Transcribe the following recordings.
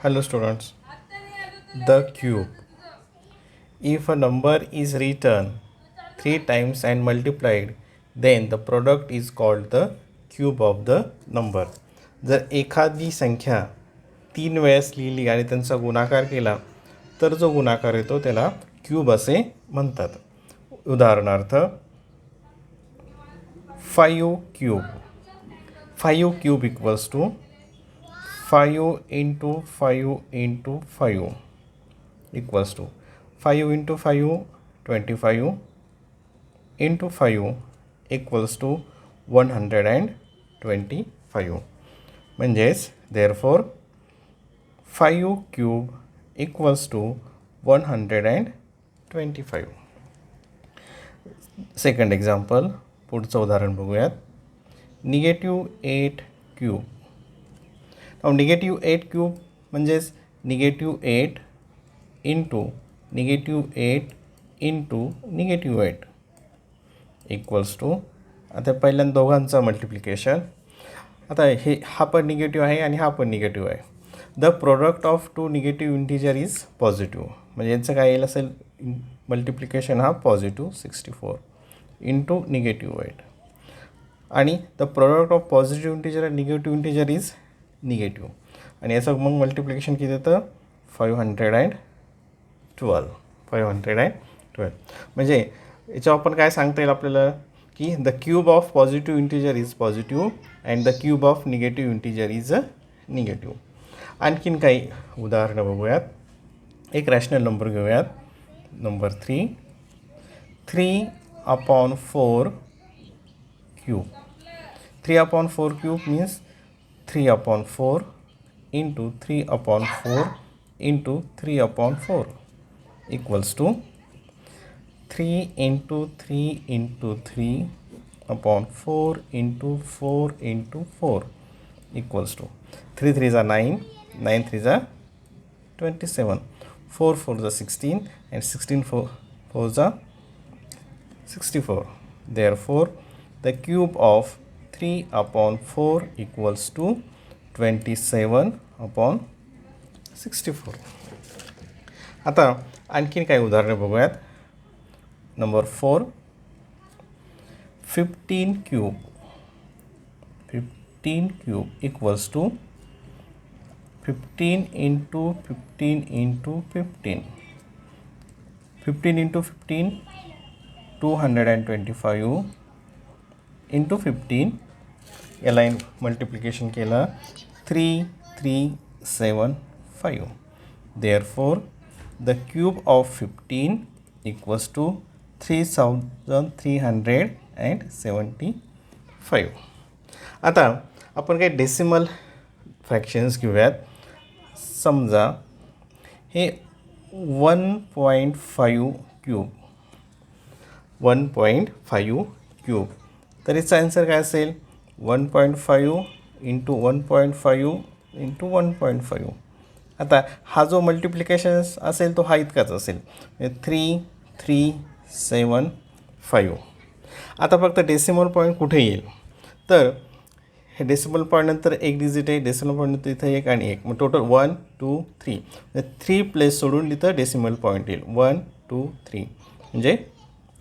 Hello students. The cube. If a number is written 3 times and multiplied, then the product is called the cube of the number. जर एखादी संख्या 3 वेळेस लिहिली आणि त्यांचा गुणाकार केला तर जो गुणाकार येतो त्याला क्यूब असे म्हणतात. उदाहरणार्थ 5 cube. 5 cube equals to 5 into 5 into 5 equals to 5 into 5 25 into 5 equals to 125. म्हणजेच therefore 5 cube equals to 125. Second example, पुढचं उदाहरण बघूयात. -8 क्यूब. -8 क्यूब म्हणजेच -8 इंटू -8 इंटू -8 इक्वल्स टू, आता पहिल्यांदा दोघांचं मल्टिप्लिकेशन. आता हा पण निगेटिव्ह आहे आणि हा पण निगेटिव्ह आहे. The product of two negative integer is positive. म्हणजे यांचं काय येईल असेल मल्टिप्लिकेशन हा पॉझिटिव्ह 64 इंटू -8 आणि the product of positive integer आणि निगेटिव्ह इंटिजर इज निगेटिव्ह. आणि याचं मग मल्टिप्लिकेशन किती येतं 512. म्हणजे याच्यावर आपण काय सांगता येईल आपल्याला की the cube of positive integer is positive and the cube of negative integer is negative. आणखीन काही उदाहरणं बघूयात. एक रॅशनल नंबर घेऊयात. Number 3/4 cube. 3/4 cube means 3/4 into 3/4 into 3/4 equals to 3 into 3 into 3/4 into 4 into 4 equals to 3 3s are 9, 9 3s are 27, 4 4s are 16 and 16 4s are 64. Therefore, the cube of 3/4 equals to 27/64. आता आणखीन काही उदाहरणे बघूयात. Number 4 15 cube. 15 cube equals to 15 into 15 into 15. 15 into 15 225 into 15. याला multiplication केलं 3375. Therefore, the cube of 15 equals to 3375. आता आपण काही डेसिमल फ्रॅक्शन्स घेऊयात. समजा हे 1.5 क्यूब. 1.5 क्यूब. तर याचा आन्सर काय असेल 1.5 इंटू 1.5 इंटू 1.5. आता हा जो मल्टिप्लिकेशन असेल तो हा इतकाच असेल 3375. आता फक्त डेसिमल पॉईंट कुठे येईल तर हे डेसिमल पॉईंट नंतर एक डिजिट आहे, डेसिमल पॉईंट नंतर इथं एक आणि एक, मग टोटल 1 2 3. 3 प्लेस सोडून इथं डेसिमल पॉईंट येईल 1 2 3 म्हणजे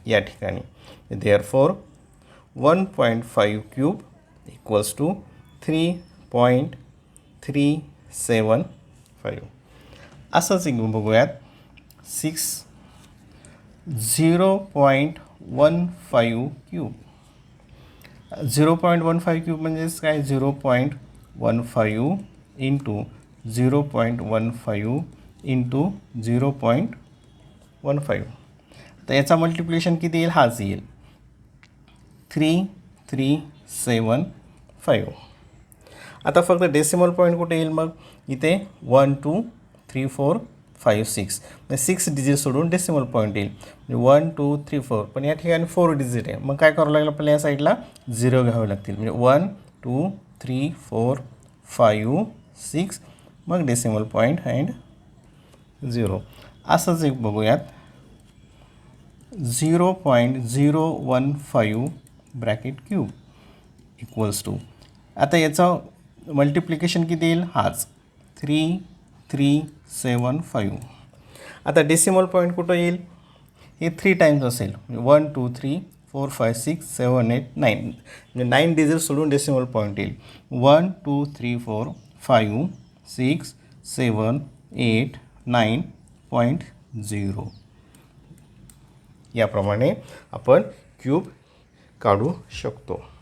या ठिकाणी. Therefore 1.5 cube equals to 3.375. असंच एक बघूयात. 0.15 क्यूब. 0.15 क्यूब म्हणजेच काय 0.15 इंटू 0.15 इंटू 0.15. तर याचा मल्टिप्लिकेशन किती येईल हाच येईल 3375. आता फक्त डेसिमल पॉईंट कुठे येईल मग इथे 1 2 3 4 5 6 म्हणजे 6 डिजिट सोडून डेसिमल पॉईंट येईल 1 2 3 4. पण या ठिकाणी 4 डिजिट आहे, मग काय करावं लागेल आपल्याला या साईडला 0 घ्यावे लागतील. म्हणजे 1 2 3 4 5 6 मग डेसिमल पॉईंट अँड 0. असंच एक बघूयात. 0.015 ब्रॅकेट क्यूब इक्वल्स टू, आता याचं मल्टिप्लिकेशन किती येईल हाच 375. आता डेसिमल पॉईंट कुठं येईल? हे 3 टाइम्स असेल. 1 2 3 4 5 6 7 8 9 म्हणजे 9 डिजिट सोडून डेसिमल पॉईंट येईल. 1 2 3 4 5 6 7 8 9.0. याप्रमाणे आपण क्यूब काढू शकतो.